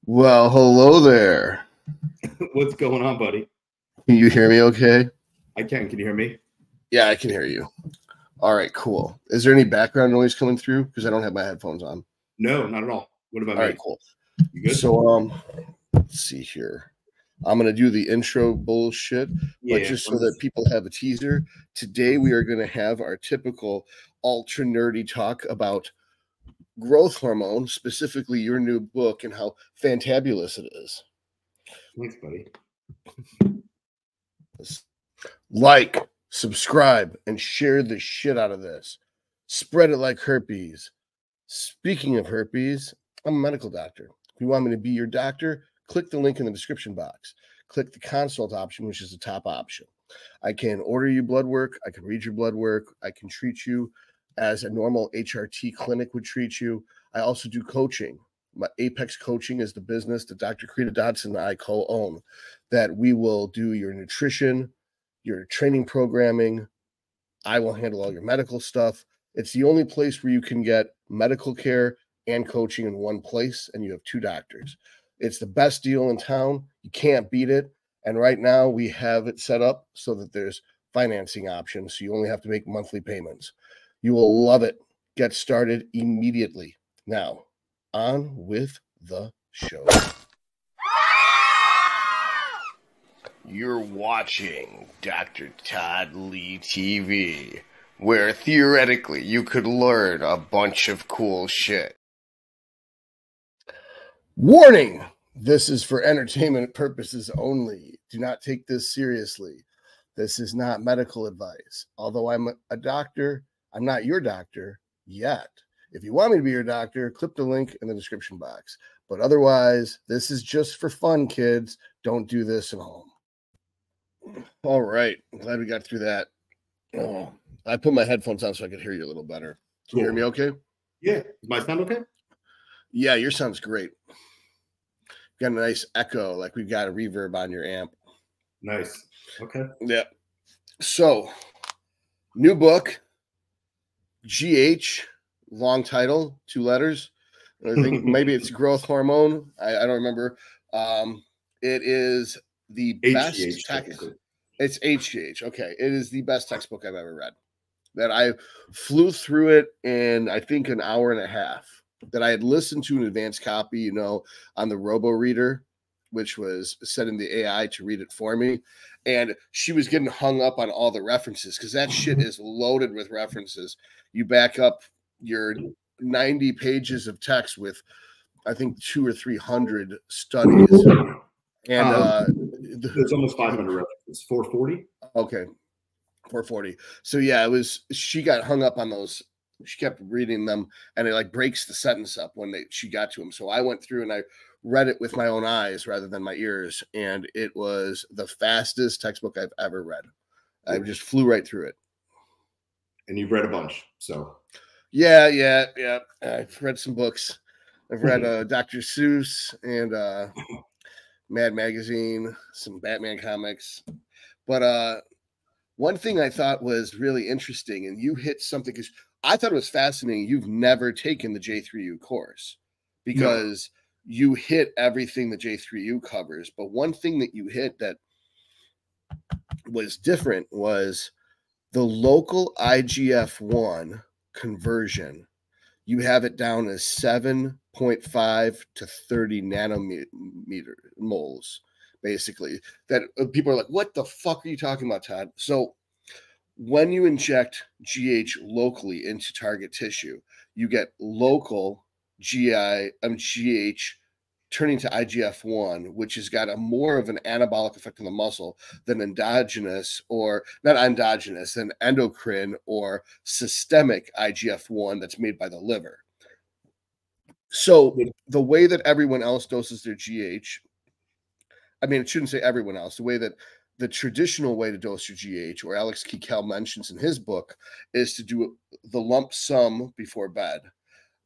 Well, hello there. What's going on, buddy? Can you hear me okay? I can. Can you hear me? Yeah, I can hear you. All right, cool. Is there any background noise coming through? Because I don't have my headphones on. No, not at all. What about me? All right, cool. You good? So, let's see here. I'm going to do the intro bullshit, but just so that people have a teaser, today we are going to have our typical ultra nerdy talk about growth hormone, specifically your new book and how fantabulous it is. Thanks, buddy. Like, subscribe, and share the shit out of this. Spread it like herpes. Speaking of herpes, I'm a medical doctor. If you want me to be your doctor, click the link in the description box. Click the consult option, which is the top option. I can order you blood work. I can read your blood work. I can treat you as a normal HRT clinic would treat you. I also do coaching. My Apex Coaching is the business that Dr. Krita Dodson and I co-own, that we will do your nutrition, your training programming. I will handle all your medical stuff. It's the only place where you can get medical care and coaching in one place, and you have two doctors. It's the best deal in town. You can't beat it. And right now we have it set up so that there's financing options, so you only have to make monthly payments. You will love it. Get started immediately. Now, on with the show. You're watching Dr. Todd Lee TV, where theoretically you could learn a bunch of cool shit. Warning! This is for entertainment purposes only. Do not take this seriously. This is not medical advice. Although I'm a doctor, I'm not your doctor yet. If you want me to be your doctor, click the link in the description box. But otherwise, this is just for fun, kids. Don't do this at home. All right. I'm glad we got through that. Oh, I put my headphones on so I could hear you a little better. Can you hear me okay? Yeah. Does my sound okay? Yeah, your sound's great. Got a nice echo, like we've got a reverb on your amp. Nice. Okay. Yeah. So, new book, GH, long title, 2 letters. I think maybe it's growth hormone. I don't remember. It is the best text. It's HGH. Okay. It is the best textbook I've ever read. That I flew through it in, I think, an hour and a half. That I had listened to an advanced copy, on the robo reader, which was setting the AI to read it for me. And she was getting hung up on all the references because that shit is loaded with references. You back up your 90 pages of text with, I think, 200 or 300 studies. And there's almost 500 references. 440? Okay. 440. So yeah, she got hung up on those. She kept reading them, and it breaks the sentence up when she got to them. So I went through and I read it with my own eyes rather than my ears, and it was the fastest textbook I've ever read. I just flew right through it. And you've read a bunch, so. Yeah. I've read some books. I've read Dr. Seuss and Mad Magazine, some Batman comics. But one thing I thought was really interesting, and you hit something, because I thought it was fascinating. You've never taken the J3U course because you hit everything the J3U covers. But one thing that you hit that was different was the local IGF-1 conversion. You have it down as 7.5 to 30 nanometer moles, basically. That people are like, what the fuck are you talking about, Todd? So when you inject GH locally into target tissue, you get local GH turning to IGF-1, which has got a more of an anabolic effect on the muscle than endogenous, or not endogenous, than endocrine or systemic IGF-1 that's made by the liver. So the way that everyone else doses their GH, I mean, it shouldn't say everyone else, the way that the traditional way to dose your GH, or Alex Kekell mentions in his book, is to do the lump sum before bed.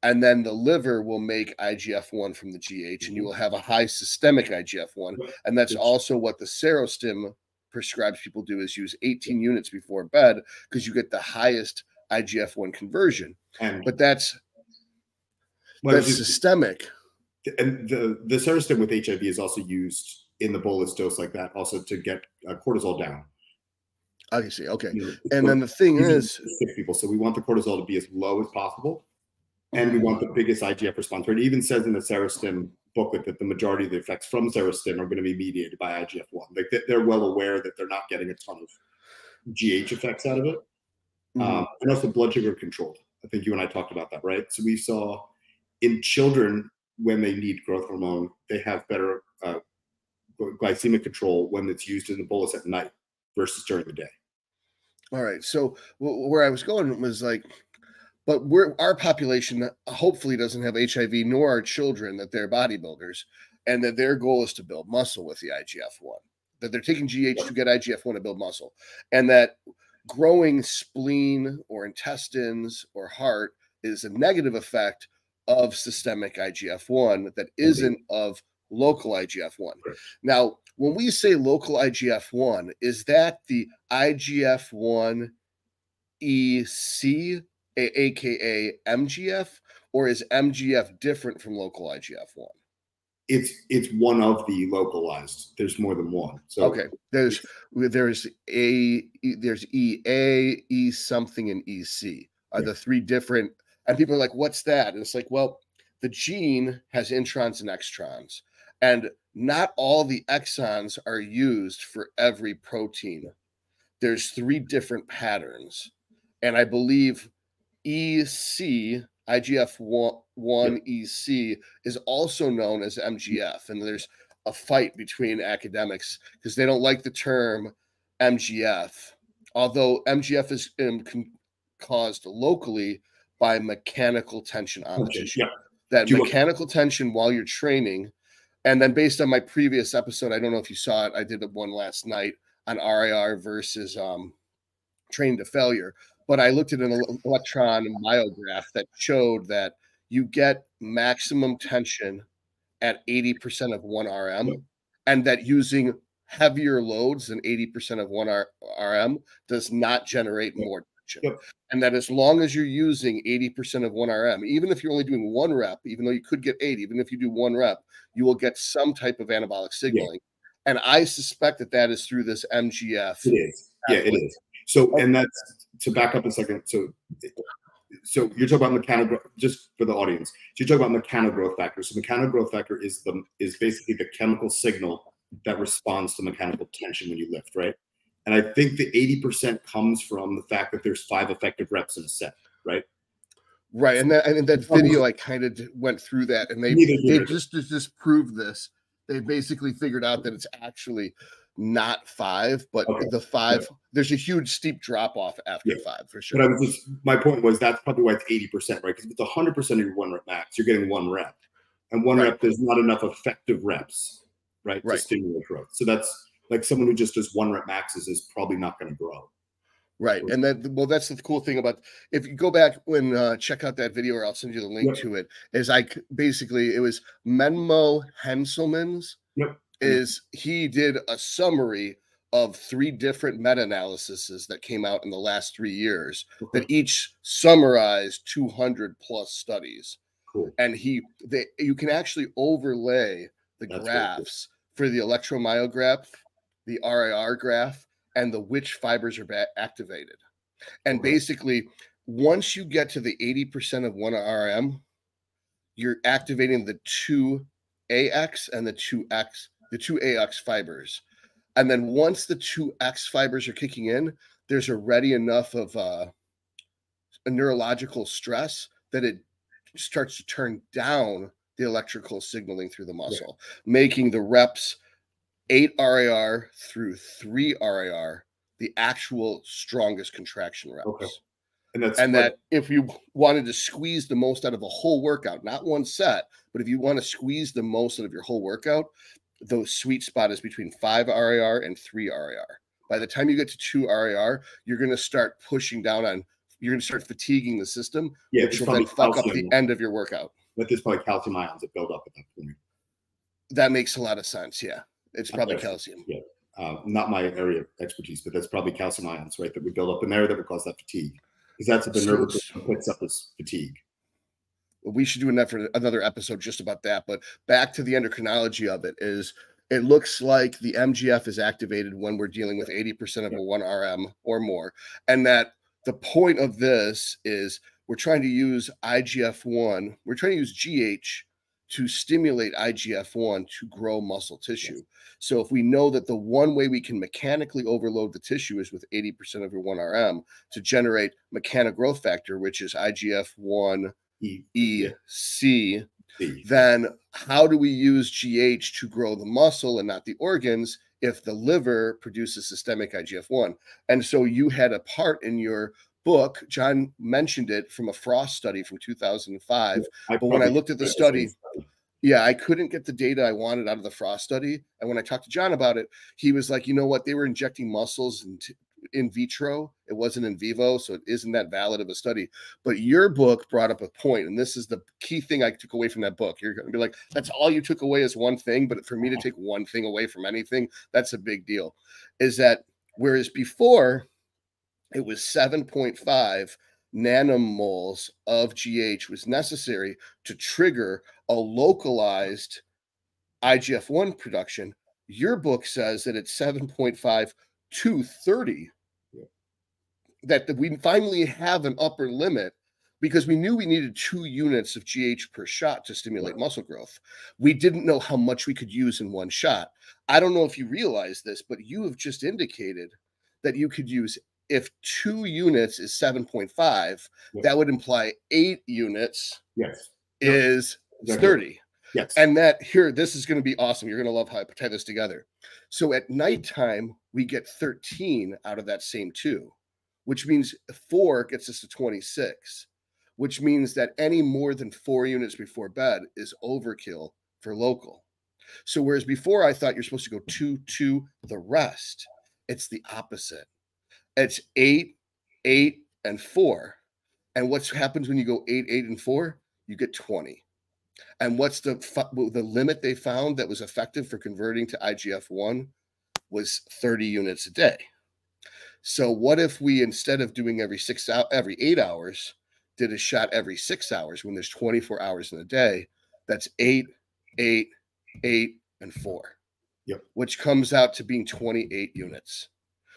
And then the liver will make IGF-1 from the GH, and you will have a high systemic IGF-1. And that's also what the Serostim prescribes people do, is use 18 units before bed, because you get the highest IGF-1 conversion. But that's That's systemic. And the Serostim with HIV is also used in the bolus dose like that, also to get cortisol down. I see. Okay. And then the thing is, sick people. So we want the cortisol to be as low as possible, and we want the biggest IGF response rate. It even says in the Serostim booklet that the majority of the effects from Serostim are going to be mediated by IGF-1. Like they're well aware that they're not getting a ton of GH effects out of it, and also blood sugar control. I think you and I talked about that, right? So we saw in children when they need growth hormone, they have better glycemic control when it's used in the bolus at night versus during the day. All right. So where I was going was like, but our population hopefully doesn't have HIV, nor our children that they're bodybuilders, and that their goal is to build muscle with the IGF-1, that they're taking GH to get IGF-1 to build muscle, and that growing spleen or intestines or heart is a negative effect of systemic IGF-1 that isn't of local IGF-1. Now, when we say local IGF-1, is that the IGF-1 EC, aka MGF, or is MGF different from local IGF-1? It's one of the localized. There's more than one. So okay, there's EA, E something, and EC are the three different. And people are like, "What's that?" And it's like, well, the gene has introns and extrons, and not all the exons are used for every protein. There's three different patterns, and I believe EC, IGF-1 EC, is also known as MGF, and there's a fight between academics because they don't like the term MGF, although MGF is caused locally by mechanical tension on the tissue. That mechanical tension while you're training, and then based on my previous episode, I don't know if you saw it, I did one last night on RIR versus training to failure, but I looked at an electron myograph that showed that you get maximum tension at 80% of 1 RM, and that using heavier loads than 80% of 1 RM does not generate more tension. And that as long as you're using 80% of 1 RM, even if you're only doing 1 rep, even though you could get 8, even if you do 1 rep, you will get some type of anabolic signaling. And I suspect that that is through this MGF. It is. Yeah, it is. So, and that's to back up a second. So you're talking about mechano, just for the audience. So you're talking about mechano growth factor. So mechano growth factor is basically the chemical signal that responds to mechanical tension when you lift, right? And I think the 80% comes from the fact that there's 5 effective reps in a set, right? Right, and that video I kind of went through that, and they just proved this. They basically figured out that it's actually not 5, but the 5. There's a huge steep drop off after 5 for sure. But my point was that's probably why it's 80%, right? Because if it's 100% of your 1 rep max, you're getting 1 rep, and 1 rep there's not enough effective reps, right, to stimulate growth. So that's like someone who just does 1 rep maxes is probably not going to grow. Right. And that's the cool thing about, if you go back and check out that video, or I'll send you the link to it, is it was Menmo Henselman's, he did a summary of 3 different meta-analyses that came out in the last 3 years that each summarized 200 plus studies. Cool. And you can actually overlay the graphs for the electromyograph, the RIR graph, and which fibers are activated. And basically, once you get to the 80% of 1 RM, you're activating the 2AX and the 2AX fibers. And then once the 2X fibers are kicking in, there's already enough of a neurological stress that it starts to turn down the electrical signaling through the muscle, making the reps 8 RIR through 3 RIR the actual strongest contraction reps. And that if you wanted to squeeze the most out of a whole workout, not one set, but if you want to squeeze the most out of your whole workout, the sweet spot is between 5 RIR and 3 RIR. By the time you get to 2 RIR, you're going to start pushing down you're going to start fatiguing the system, which will then fuck up the end of your workout. But there's probably calcium ions that build up at that point. That makes a lot of sense. Yeah. It's probably calcium. Yeah. Not my area of expertise, but that's probably calcium ions, right? That would build up in there that would cause that fatigue. Because that's what the nervous system picks up as fatigue. We should do another episode just about that. But back to the endocrinology of it is, it looks like the MGF is activated when we're dealing with 80% of a 1 RM or more. And that the point of this is we're trying to use IGF-1, we're trying to use GH to stimulate IGF-1 to grow muscle tissue. So if we know that the one way we can mechanically overload the tissue is with 80% of your 1 RM to generate mechanic growth factor, which is IGF-1 EC, then how do we use GH to grow the muscle and not the organs if the liver produces systemic IGF-1? And so you had a part in your book, John mentioned it, from a Frost study from 2005. But when I looked at the study, I couldn't get the data I wanted out of the Frost study. And when I talked to John about it, he was like, you know what? They were injecting muscles in vitro. It wasn't in vivo, so it isn't that valid of a study. But your book brought up a point, and this is the key thing I took away from that book. You're going to be like, that's all you took away is one thing. But for me to take one thing away from anything, that's a big deal. Is that whereas before it was 7.5 nanomoles of GH was necessary to trigger a localized IGF-1 production, your book says that it's 7.5 to 30. That we finally have an upper limit, because we knew we needed 2 units of GH per shot to stimulate muscle growth. We didn't know how much we could use in one shot. I don't know if you realize this, but you have just indicated that you could use, if 2 units is 7.5, that would imply 8 units is 30. Yes. And that here, this is going to be awesome. You're going to love how I tie this together. So at nighttime, we get 13 out of that same 2, which means 4 gets us to 26, which means that any more than 4 units before bed is overkill for local. So whereas before I thought you're supposed to go 2, 2, the rest, it's the opposite. It's 8, 8, and 4. And what happens when you go 8, 8, and 4? You get 20. And what's the limit they found that was effective for converting to IGF-1 was 30 units a day. So what if we, instead of doing every 8 hours, did a shot every 6 hours when there's 24 hours in a day? That's 8, 8, 8, and 4. Which comes out to being 28 units.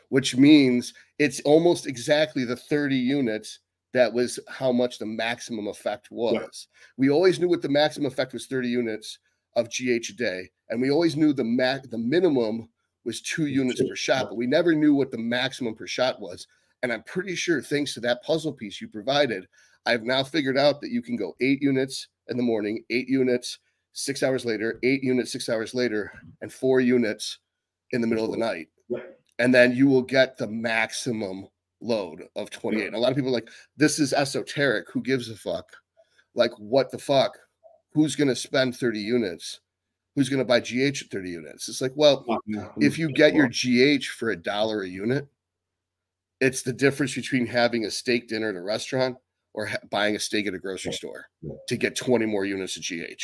Which means it's almost exactly the 30 units that was how much the maximum effect was. We always knew what the maximum effect was, 30 units of GH a day. And we always knew the minimum was 2 units per shot, but we never knew what the maximum per shot was. And I'm pretty sure, thanks to that puzzle piece you provided, I've now figured out that you can go 8 units in the morning, 8 units 6 hours later, 8 units 6 hours later, and 4 units in the middle of the night. And then you will get the maximum load of 28. And a lot of people are like, this is esoteric. Who gives a fuck? Like, what the fuck? Who's going to spend 30 units? Who's going to buy GH at 30 units? It's like, well, if you get your GH for $1 a unit, it's the difference between having a steak dinner at a restaurant or buying a steak at a grocery store to get 20 more units of GH.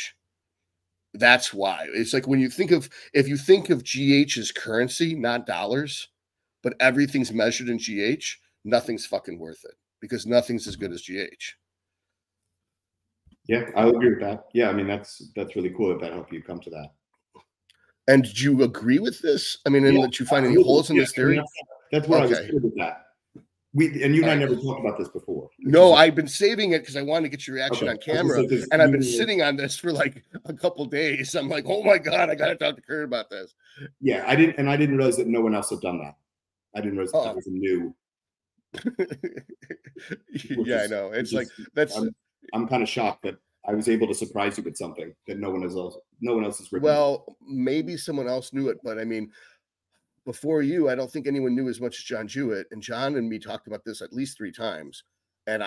That's why. It's like when you think of, if you think of GH as currency, not dollars, but everything's measured in GH, nothing's fucking worth it, because nothing's as good as GH. Yeah, I agree with that. Yeah, I mean, that's really cool that helped you come to that. And do you agree with this? I mean, that you find any holes in this theory? That's where I was good with that. And you and I never talked about this before. No, I've been saving it because I wanted to get your reaction on camera. And I've been sitting on this for like a couple days. I'm like, oh my God, I got to talk to Kurt about this. Yeah, I didn't realize that no one else had done that. I didn't realize that was a new. I know. It's like, that's. I'm kind of shocked that I was able to surprise you with something that no one else has written. Well, maybe someone else knew it, but I mean, before you, I don't think anyone knew as much as John Jewett. And John and me talked about this at least 3 times. And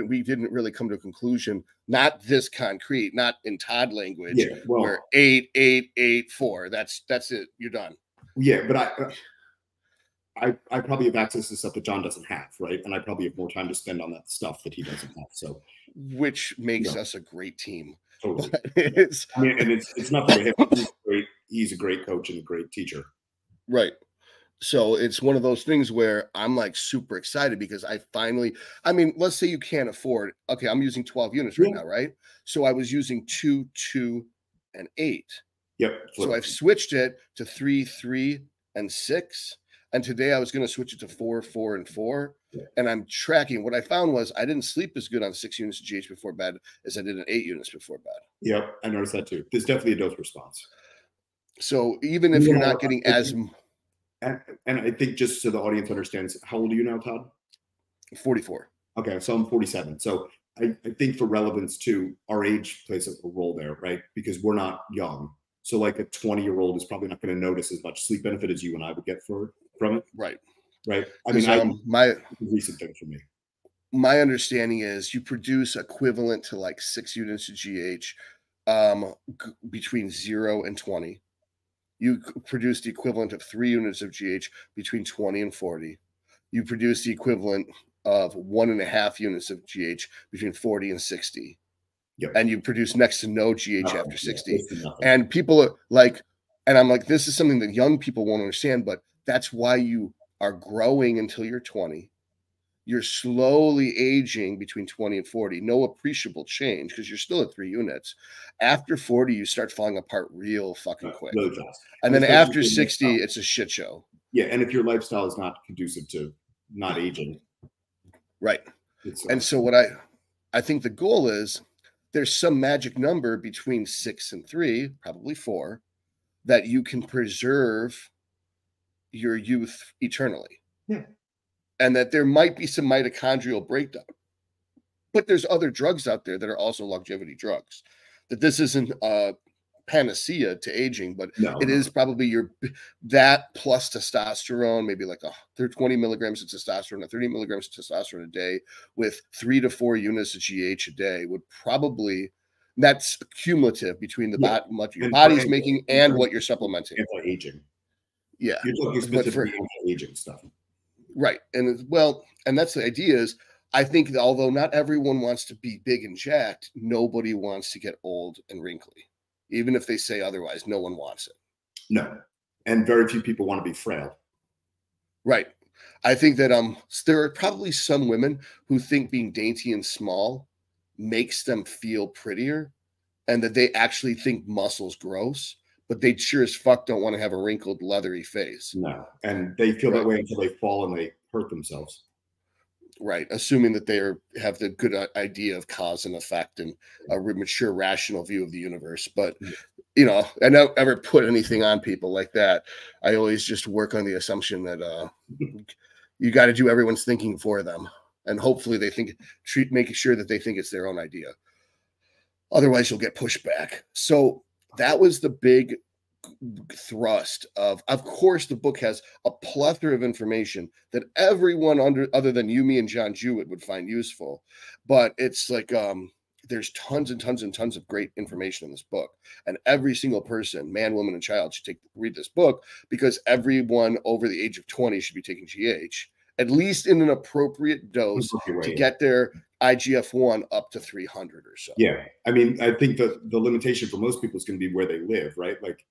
we didn't really come to a conclusion, not this concrete, not in Todd language, where 8, 8, 8, 4. That's it. You're done. Yeah, but I probably have access to stuff that John doesn't have, right? And I probably have more time to spend on that stuff that he doesn't have. So, which makes us a great team. Totally. It's nothing to him. He's a great coach and a great teacher. Right. So it's one of those things where I'm like super excited because I mean, let's say you can't afford, okay, I'm using 12 units right now, right? So I was using 2, 2, and 8. Yep. So I've switched it to 3, 3, and 6. And today I was going to switch it to 4, 4, and 4. Yeah. And I'm tracking. What I found was I didn't sleep as good on 6 units of GH before bed as I did on 8 units before bed. Yep, I noticed that too. There's definitely a dose response. So even if you're not getting as... And I think just so the audience understands, how old are you now, Todd? 44. Okay, so I'm 47. So I think for relevance too, our age plays a role there, right? Because we're not young. So like a 20-year-old is probably not going to notice as much sleep benefit as you and I would get from it. Right. Right. I mean, my recent thing for me. My understanding is you produce equivalent to like 6 units of GH between 0 and 20. You produce the equivalent of 3 units of GH between 20 and 40. You produce the equivalent of 1.5 units of GH between 40 and 60. Yep. And you produce next to no GH after 60. And people are like, and I'm like, this is something that young people won't understand, but that's why you are growing until you're 20. You're slowly aging between 20 and 40. No appreciable change because you're still at 3 units. After 40, you start falling apart real fucking quick. Really fast. And then after 60, it's a shit show. Yeah, and if your lifestyle is not conducive to not aging. Right. And so what I think the goal is, there's some magic number between 6 and 3, probably 4, that you can preserve your youth eternally. Yeah. And that there might be some mitochondrial breakdown. But there's other drugs out there that are also longevity drugs. That this isn't a panacea to aging, but it is probably that plus testosterone, maybe like 20 milligrams of testosterone, or 30 milligrams of testosterone a day with 3 to 4 units of GH a day would probably, that's cumulative between what your body's making and what you're supplementing. Anti-aging. Yeah. You're talking specifically anti-aging stuff. Right. And and that's the idea is, I think that although not everyone wants to be big and jacked, nobody wants to get old and wrinkly. Even if they say otherwise, no one wants it. No. And very few people want to be frail. Right. I think that there are probably some women who think being dainty and small makes them feel prettier, and that they actually think muscle's gross, but they sure as fuck don't want to have a wrinkled, leathery face. No. And they feel that way until they fall and they hurt themselves. Right. Assuming that they have the good idea of cause and effect and a mature, rational view of the universe. But, you know, I don't ever put anything on people like that. I always just work on the assumption that you got to do everyone's thinking for them. And hopefully they making sure that they think it's their own idea. Otherwise, you'll get pushed back. So that was the big thrust of course, the book has a plethora of information that everyone other than you, me, and John Jewett would find useful. But it's like there's tons and tons and tons of great information in this book. And every single person, man, woman, and child should read this book, because everyone over the age of 20 should be taking GH, at least in an appropriate dose to get their IGF-1 up to 300 or so. Yeah. I mean, I think the limitation for most people is going to be where they live, right? Like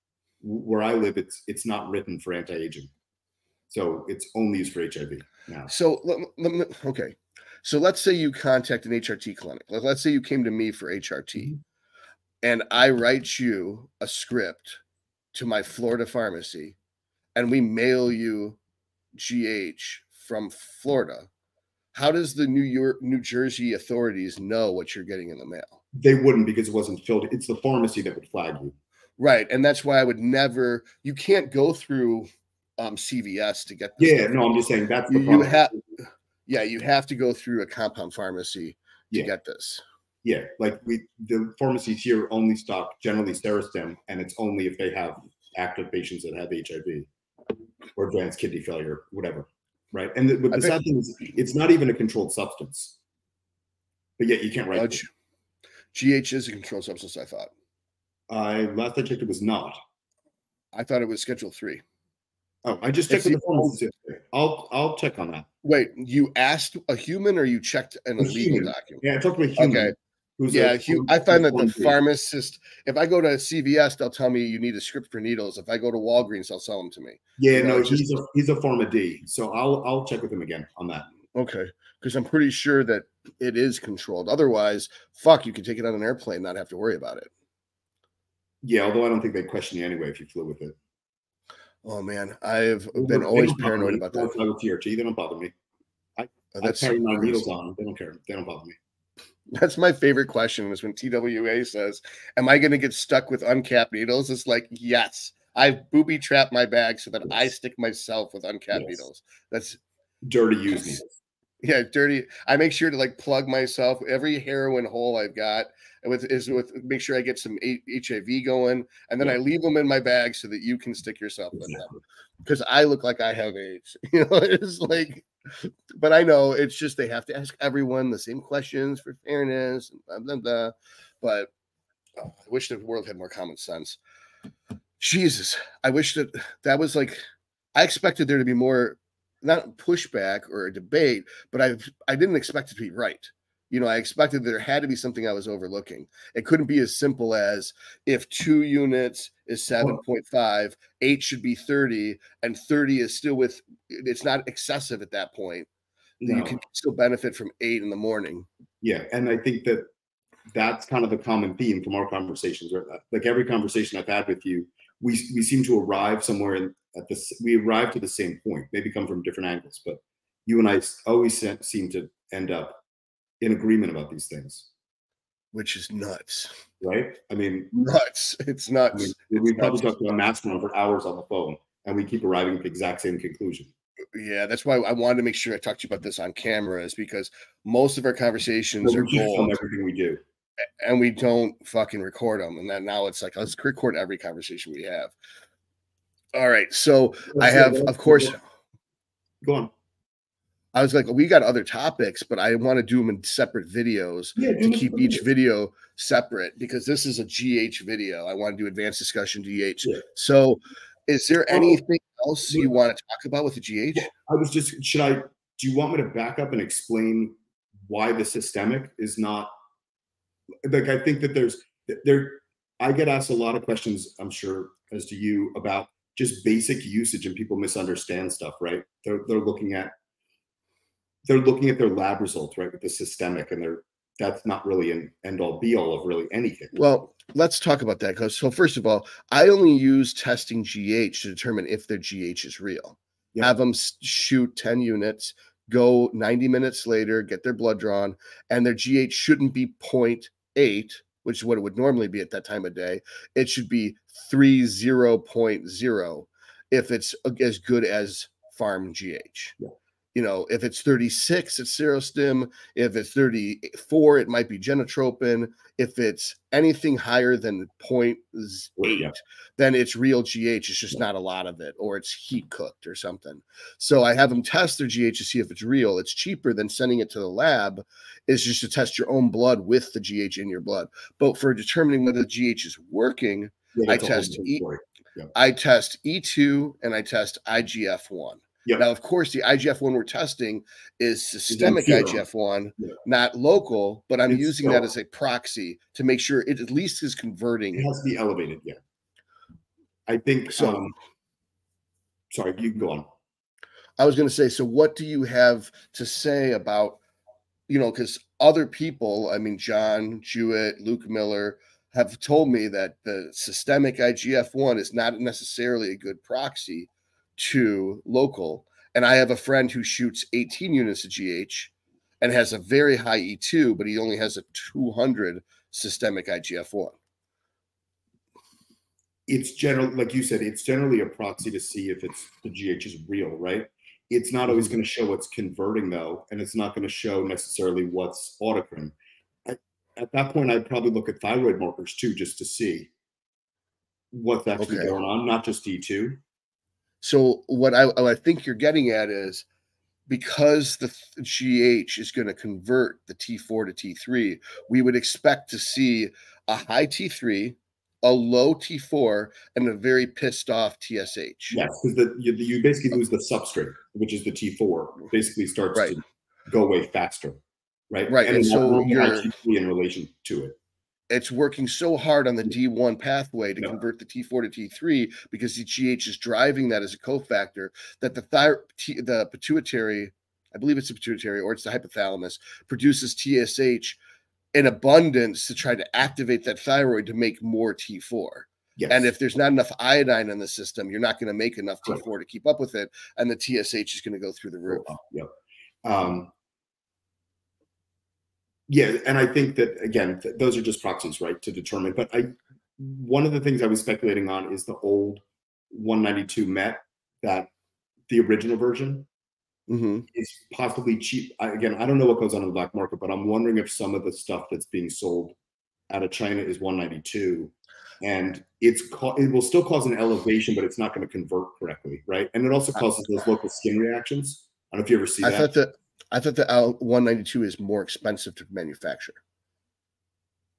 where I live, it's not written for anti-aging. So it's only used for HIV now. So, okay. So let's say you contact an HRT clinic. Let's say you came to me for HRT, and I write you a script to my Florida pharmacy, and we mail you GH from Florida. How does the New Jersey authorities know what you're getting in the mail? They wouldn't, because it wasn't filled. It's the pharmacy that would flag you. Right. And that's why I would never, you can't go through CVS to get this. Yeah, no, I'm just saying that's the problem. You have to go through a compound pharmacy to get this. Yeah, like the pharmacies here only stock generally Serostim, and it's only if they have active patients that have HIV or advanced kidney failure, whatever. Right. And the sad thing is, it's not even a controlled substance, but yet you can't write it. GH is a controlled substance, I thought. Last I checked, it was not. I thought it was Schedule 3. Oh, I just checked with the pharmacist. I'll check on that. Wait, you asked a human or you checked in a legal document? Yeah, I talked to a human. Okay. Yeah, I find that the pharmacist, if I go to CVS, they'll tell me you need a script for needles. If I go to Walgreens, they'll sell them to me. Yeah, you know, no, he's a Pharma D, so I'll check with him again on that. Okay, because I'm pretty sure that it is controlled. Otherwise, fuck, you can take it on an airplane and not have to worry about it. Yeah, although I don't think they'd question you anyway if you flew with it. Oh man, I've been always paranoid about that. I go TRT, they don't bother me. I carry my needles on. They don't care. They don't bother me. That's my favorite question is when TWA says, am I going to get stuck with uncapped needles? It's like, yes, I've booby trapped my bag so that I stick myself with uncapped needles. That's dirty use needles. Yeah, dirty. I make sure to like plug myself every heroin hole I've got with make sure I get some HIV going, and then I leave them in my bag so that you can stick yourself with them because I look like I have AIDS. You know, it's like, but I know it's just they have to ask everyone the same questions for fairness and blah blah blah. But I wish the world had more common sense. Jesus, I wish that was like I expected there to be more. Not pushback or a debate, but I didn't expect it to be right. You know, I expected there had to be something I was overlooking. It couldn't be as simple as if 2 units is 7.5, 8 should be 30, and 30 is still it's not excessive at that point. No. You can still benefit from 8 in the morning. Yeah, and I think that's kind of the common theme from our conversations. Right? Like every conversation I've had with you, we seem to arrive somewhere we arrive to the same point, maybe come from different angles, but you and I always seem to end up in agreement about these things. Which is nuts. Right? I mean, nuts. It's nuts. I mean, we probably talk to a mastermind for hours on the phone and we keep arriving at the exact same conclusion. Yeah, that's why I wanted to make sure I talked to you about this on camera, is because most of our conversations are gold. Everything we do. And we don't fucking record them. And then now it's like, let's record every conversation we have. All right. So I have, of course. Go on. I was like, we got other topics, but I want to do them in separate videos to keep each video separate because this is a GH video. I want to do advanced discussion GH. Yeah. So is there anything else you want to talk about with the GH? I was just, do you want me to back up and explain why the systemic is not, like, I think that I get asked a lot of questions, I'm sure, as do you, about just basic usage, and people misunderstand stuff, right? They're looking at their lab results, right, with the systemic, and that's not really an end all be all of really anything. Well, let's talk about that. So first of all, I only use testing GH to determine if their GH is real. Yep. Have them shoot 10 units, go 90 minutes later, get their blood drawn, and their GH shouldn't be 0.8, which is what it would normally be at that time of day. It should be 30.0 if it's as good as farm GH. Yeah. You know, if it's 36, it's Serostim. If it's 34, it might be genotropin. If it's anything higher than 0.8, then it's real GH. It's just not a lot of it, or it's heat cooked or something. So I have them test their GH to see if it's real. It's cheaper than sending it to the lab. It's just to test your own blood with the GH in your blood. But for determining whether the GH is working, I test E2 and I test IGF-1. Yep. Now, of course, the IGF-1 we're testing is systemic IGF-1, not local, but I'm using that as a proxy to make sure it at least is converting. It has to be elevated, yeah. I think so. Sorry, you can go on. I was going to say, so what do you have to say about, you know, because other people, I mean, John Jewett, Luke Miller, have told me that the systemic IGF-1 is not necessarily a good proxy to local. And I have a friend who shoots 18 units of GH and has a very high E2, but he only has a 200 systemic IGF-1. It's generally, like you said, it's generally a proxy to see if the GH is real, right? It's not always going to show what's converting, though, and it's not going to show necessarily what's autocrine. At that point, I'd probably look at thyroid markers too, just to see what's actually going on, not just E2. So what I think you're getting at is because the GH is going to convert the T4 to T3, we would expect to see a high T3, a low T4, and a very pissed off TSH. Yes, because you basically lose the substrate, which is the T4. Basically starts to go away faster. right? Right. And so IgE in relation to it. It's working so hard on the D1 pathway to convert the T4 to T3 because the GH is driving that as a cofactor that the pituitary, I believe it's the pituitary or it's the hypothalamus, produces TSH in abundance to try to activate that thyroid to make more T4. Yes. And if there's not enough iodine in the system, you're not going to make enough T4 to keep up with it, and the TSH is going to go through the roof. Yep. Yeah, and I think that again, those are just proxies, right, to determine. But one of the things I was speculating on is the old 192 Met, that the original version is possibly cheap. Again, I don't know what goes on in the black market, but I'm wondering if some of the stuff that's being sold out of China is 192, and it will still cause an elevation, but it's not going to convert correctly, right? And it also causes those local skin reactions. I don't know if you ever see that. I thought the L192 is more expensive to manufacture.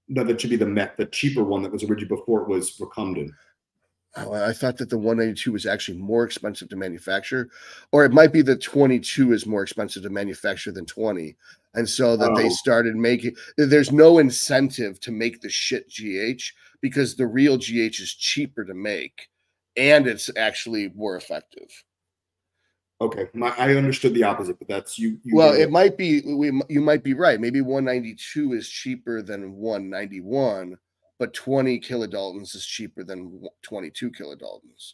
No, that should be the cheaper one that was originally before it was Recombinant. Oh, I thought that the 192 was actually more expensive to manufacture, or it might be that 22 is more expensive to manufacture than 20. And so that they started making, there's no incentive to make the shit GH because the real GH is cheaper to make and it's actually more effective. Okay, I understood the opposite, but that's you. Well, it might be, you might be right. Maybe 192 is cheaper than 191, but 20 kilodaltons is cheaper than 22 kilodaltons.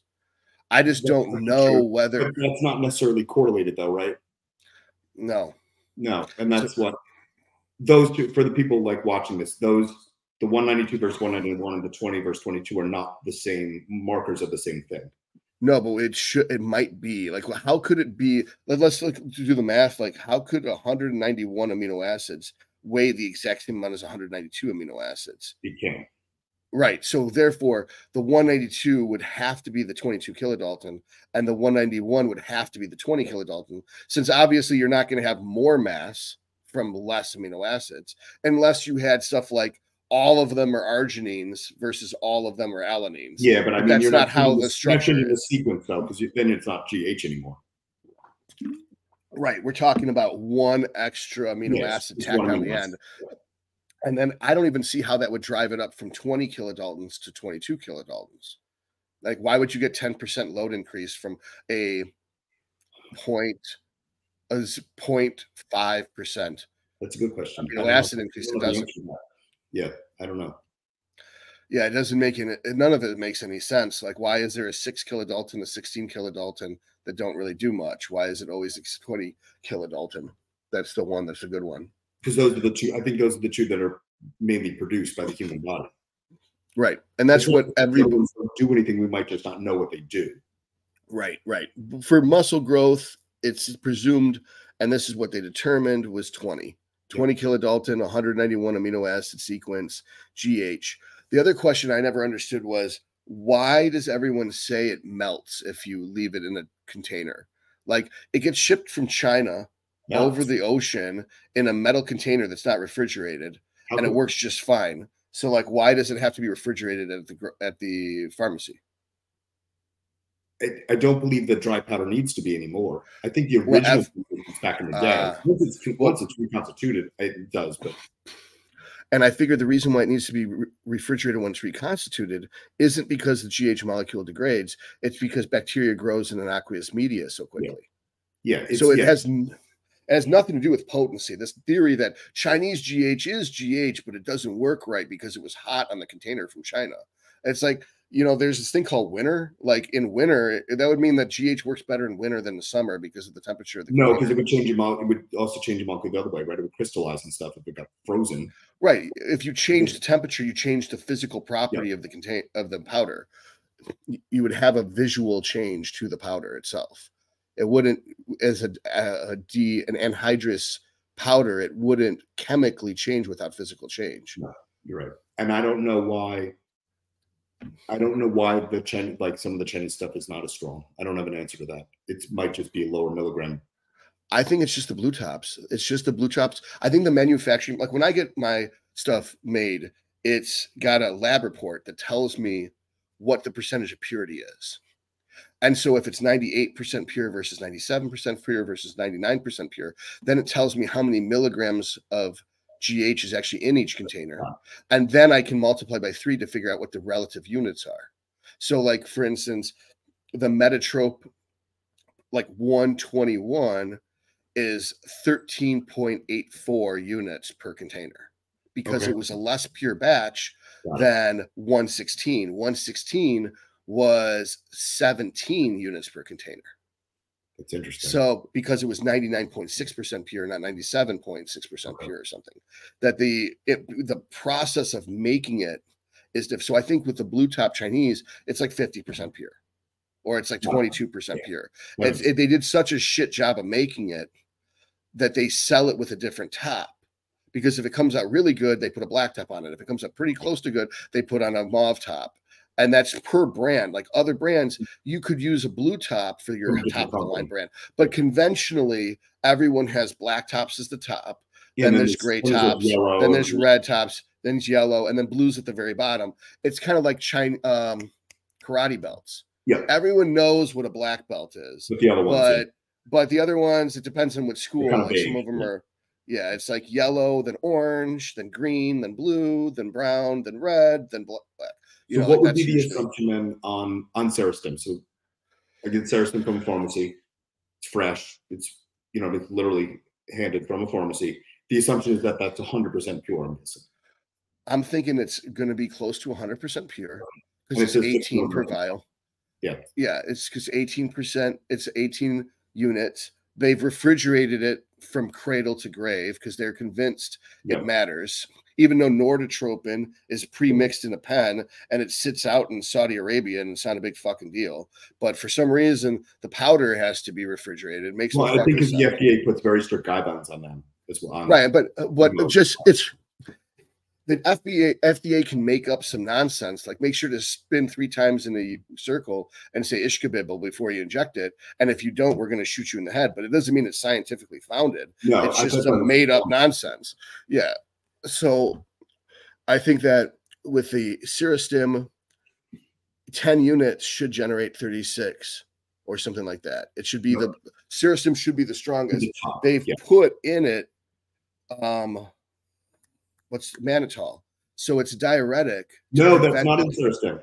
I just don't know whether. But that's not necessarily correlated, though, right? No. And that's what those two, for the people like watching this, the 192 versus 191 and the 20 versus 22 are not the same markers of the same thing. No, but it might be. Like, how could it be? Let's do the math. Like, how could 191 amino acids weigh the exact same amount as 192 amino acids? It can't. Right. So therefore, the 192 would have to be the 22 kilodalton, and the 191 would have to be the 20 kilodalton, since obviously you're not going to have more mass from less amino acids, unless you had stuff like all of them are arginines versus all of them are alanines. Yeah, but I mean, that's you're not how the structure is. The sequence, though, because then it's not GH anymore. Right. We're talking about one extra amino acid tacked on the end. And then I don't even see how that would drive it up from 20 kilodaltons to 22 kilodaltons. Like, why would you get 10% load increase from a 0.5%? That's a good question. Amino acid increase. It doesn't. Yeah, I don't know. Yeah, it doesn't make any. None of it makes any sense. Like, why is there a 6 kilodalton, a 16 kilodalton that don't really do much? Why is it always 20 kilodalton? That's the one that's a good one. Because those are the two. I think those are the two that are mainly produced by the human body. Right, and that's what everyone do anything. We might just not know what they do. Right. For muscle growth, it's presumed, and this is what they determined was 20 kilodalton, 191 amino acid sequence, GH. The other question I never understood was, why does everyone say it melts if you leave it in a container? Like, it gets shipped from China over the ocean in a metal container that's not refrigerated, and it works just fine. So, like, why does it have to be refrigerated at the pharmacy? I don't believe that dry powder needs to be anymore. I think the original back in the day, once it's reconstituted, it does. But and I figured the reason why it needs to be refrigerated when it's reconstituted isn't because the GH molecule degrades; it's because bacteria grows in an aqueous media so quickly. Yeah. So it has nothing to do with potency. This theory that Chinese GH is GH, but it doesn't work right because it was hot on the container from China. It's like, there's this thing called winter. Like, in winter, that would mean that GH works better in winter than the summer because of the temperature of the container. No, because it would change your molecule. It would also change your molecule the other way, right? It would crystallize and stuff if it got frozen. Right. If you change the temperature, you change the physical property of the powder. You would have a visual change to the powder itself. It wouldn't, as an anhydrous powder, it wouldn't chemically change without physical change. No, you're right. And I don't know why the Chinese, like some of the Chinese stuff is not as strong. I don't have an answer to that. It might just be a lower milligram. I think it's just the blue tops. It's just the blue tops. I think the manufacturing, like when I get my stuff made, it's got a lab report that tells me what the percentage of purity is. And so if it's 98% pure versus 97% pure versus 99% pure, then it tells me how many milligrams of GH is actually in each container. And then I can multiply by 3 to figure out what the relative units are. So like, for instance, the Metatrope, like 121 is 13.84 units per container because it was a less pure batch than 116. 116 was 17 units per container. That's interesting. So because it was 99.6% pure, not 97.6% pure or something, that the process of making it is different. So I think with the blue top Chinese, it's like 50% pure, or it's like 22% pure. They did such a shit job of making it that they sell it with a different top. Because if it comes out really good, they put a black top on it. If it comes out pretty close to good, they put on a mauve top. And that's per brand. Like other brands, you could use a blue top for your top of the line brand. But conventionally, everyone has black tops as the top. Then there's gray tops. Then there's red tops. Then it's yellow. And then blues at the very bottom. It's kind of like karate belts. Yeah. Everyone knows what a black belt is. But the other ones, but the other ones, it depends on which school. Like some of them are. Yeah, it's like yellow, then orange, then green, then blue, then brown, then red, then black. So what would be the assumption then on Serostim? So I get Serostim from a pharmacy. It's fresh. It's, it's literally handed from a pharmacy. The assumption is that that's 100% pure, I'm guessing. I'm thinking it's going to be close to 100% pure because it's 18 per vial. Yeah. Yeah, it's because 18%, it's 18 units. They've refrigerated it from cradle to grave because they're convinced it matters. Even though Norditropin is pre-mixed in a pen and it sits out in Saudi Arabia and it's not a big fucking deal. But for some reason, the powder has to be refrigerated. It makes I think the FDA puts very strict guidelines on them as well. Right, but it's the FDA can make up some nonsense, like make sure to spin 3 times in a circle and say ishkabibble before you inject it. And if you don't, we're going to shoot you in the head. But it doesn't mean it's scientifically founded. No, it's just some made up nonsense. Yeah. So I think that with the Serostim, 10 units should generate 36 or something like that. It should be the Serostim should be the strongest. They've put in it what's mannitol, so it's diuretic. No, that's not in Serostim.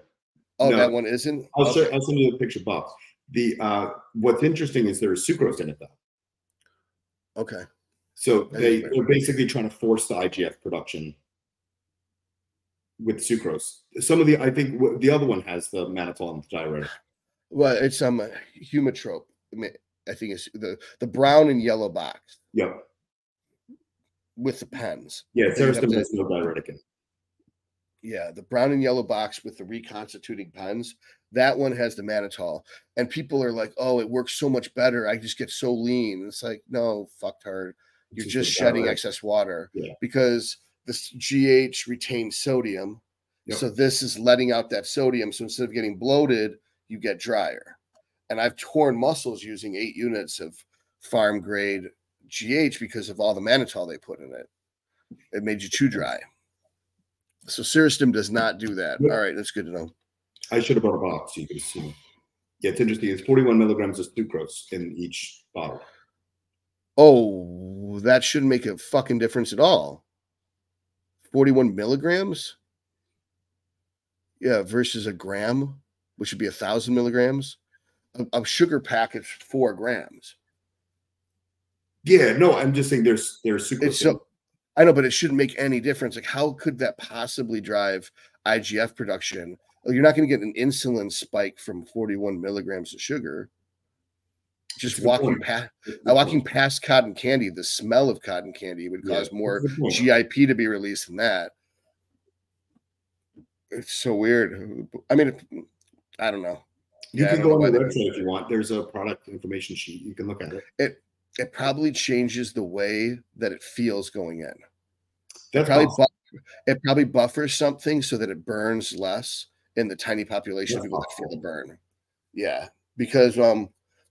Oh, no. That one isn't. I'll send you the picture box. The what's interesting is there is sucrose in it though. Okay. So they're basically trying to force the IGF production with sucrose. Some of I think the other one has the mannitol and the diuretic. Well, it's humatrope. I think it's the brown and yellow box. Yep. With the pens. Yeah, Serostim has no diuretic in it. Yeah, the brown and yellow box with the reconstituting pens, that one has the mannitol. And people are like, oh, it works so much better. I just get so lean. It's like, no, fucktard. You're just shedding excess water because this GH retains sodium. Yep. So this is letting out that sodium. So instead of getting bloated, you get drier. And I've torn muscles using 8 units of farm grade GH because of all the mannitol they put in it. It made you too dry. So Serostim does not do that. Yep. All right, that's good to know. I should have brought a box so you can see. Yeah, it's interesting. It's 41 milligrams of sucrose in each bottle. Oh, that shouldn't make a fucking difference at all. 41 milligrams? Yeah, versus a gram, which would be 1,000 milligrams. A sugar packet's 4 grams. Yeah, no, I'm just saying there's sucrose. I know, but it shouldn't make any difference. Like, how could that possibly drive IGF production? You're not going to get an insulin spike from 41 milligrams of sugar. Just walking past cotton candy, the smell of cotton candy would cause more GIP to be released than that. It's so weird. I mean, I don't know. You can go on the website if you want. There's a product information sheet. You can look at it. It probably changes the way that it feels going in. It probably buffers something so that it burns less in the tiny population of people that feel the burn. Yeah, because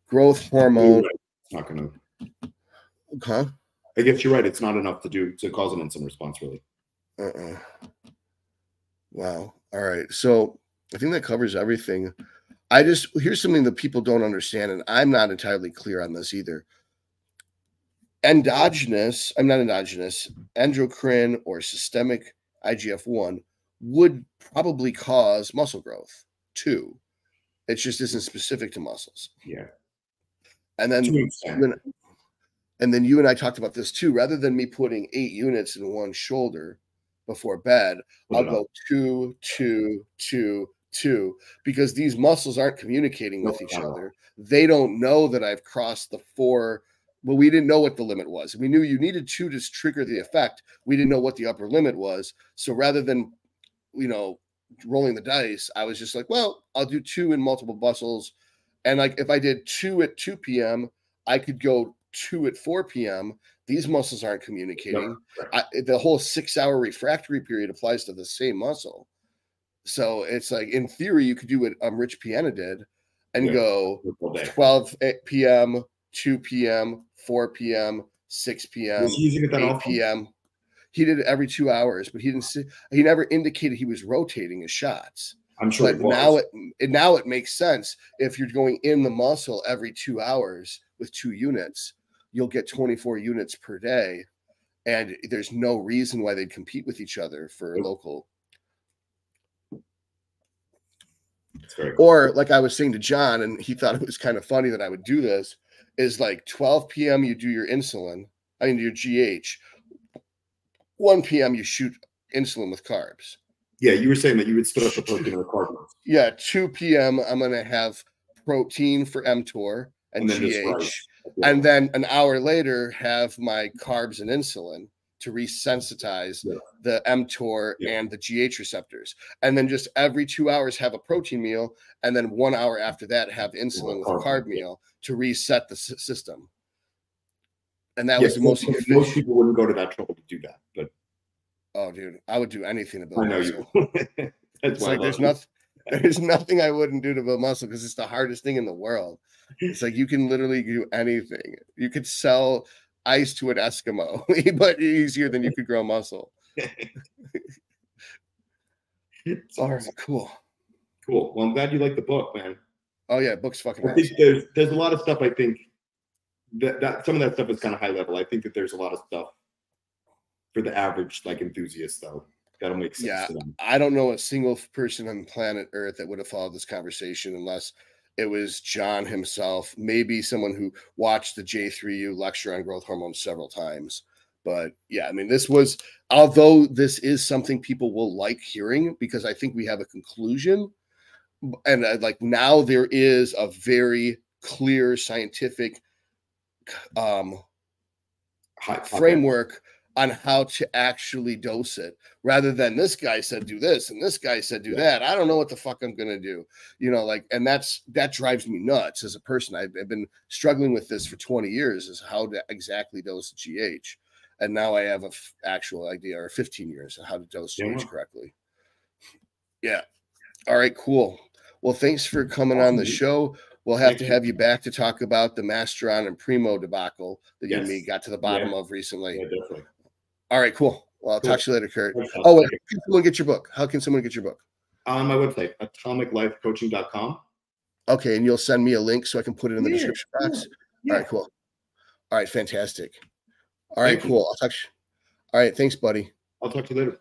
growth hormone. It's not going to. Huh? I guess you're right. It's not enough to cause an insulin response, really. Wow. All right. So I think that covers everything. here's something that people don't understand, and I'm not entirely clear on this either. Endogenous, I'm not endogenous, endocrine or systemic IGF-1 would probably cause muscle growth too. It just isn't specific to muscles. Yeah. And then you and I talked about this too. Rather than me putting 8 units in one shoulder before bed, I'll go 2, 2, 2, 2, because these muscles aren't communicating with each other. They don't know that I've crossed the 4. Well, we didn't know what the limit was. We knew you needed 2 to trigger the effect. We didn't know what the upper limit was. So rather than, rolling the dice, I was just like, well, I'll do 2 in multiple muscles. And like, if I did 2 at 2 p.m., I could go 2 at 4 p.m. These muscles aren't communicating. The whole 6-hour refractory period applies to the same muscle. So it's like, in theory, you could do what Rich Piana did and go 12 p.m., 2 p.m., 4 p.m., 6 p.m., 8 p.m. He did it every 2 hours, but he never indicated he was rotating his shots. I'm sure. But now it makes sense. If you're going in the muscle every 2 hours with 2 units, you'll get 24 units per day. And there's no reason why they'd compete with each other for local. Or like I was saying to John, and he thought it was kind of funny that I would do this, is like 12 p.m. you do your insulin, your GH. 1 p.m. you shoot insulin with carbs. Yeah, you were saying that you would split up the protein and the carbs. Yeah, 2 p.m. I'm going to have protein for mTOR and GH. And then an hour later have my carbs and insulin to resensitize the mTOR and the GH receptors. And then just every 2 hours have a protein meal. And then 1 hour after that have insulin with a carb meal to reset the system. And that was the most efficient. Most people wouldn't go to that trouble to do that. But oh, dude, I would do anything to build muscle. I know you. It's like there's nothing I wouldn't do to build muscle because it's the hardest thing in the world. It's like you can literally do anything. You could sell ice to an Eskimo, but easier than you could grow muscle. All right, cool. Cool. Well, I'm glad you like the book, man. Oh yeah, book's fucking. I think there's a lot of stuff. I think that some of that stuff is kind of high level. I think that there's a lot of stuff for the average enthusiast though. That'll make sense. Yeah, to them. I don't know a single person on planet Earth that would have followed this conversation unless it was John himself, maybe someone who watched the J3U lecture on growth hormone several times. But yeah, I mean, although this is something people will like hearing because I think we have a conclusion. And now there is a very clear scientific framework on how to actually dose it rather than this guy said do this and this guy said do that. I don't know what the fuck I'm gonna do, and that drives me nuts as a person. I've been struggling with this for 20 years is how to exactly dose GH, and now I have a actual idea, or 15 years of how to dose GH correctly. Yeah. All right, cool. Well, thanks for coming on the show. We'll have to have you back to talk about the Masteron and Primo debacle that you and me got to the bottom of recently. Yeah, definitely. All right, cool. Well, I'll talk to you later, Kurt. Oh, wait, how can someone get your book? How can someone get your book? On my website, atomiclifecoaching.com. Okay, and you'll send me a link so I can put it in the description box? Yeah. All right, cool. All right, fantastic. All right, cool. I'll talk to you. All right, thanks, buddy. I'll talk to you later.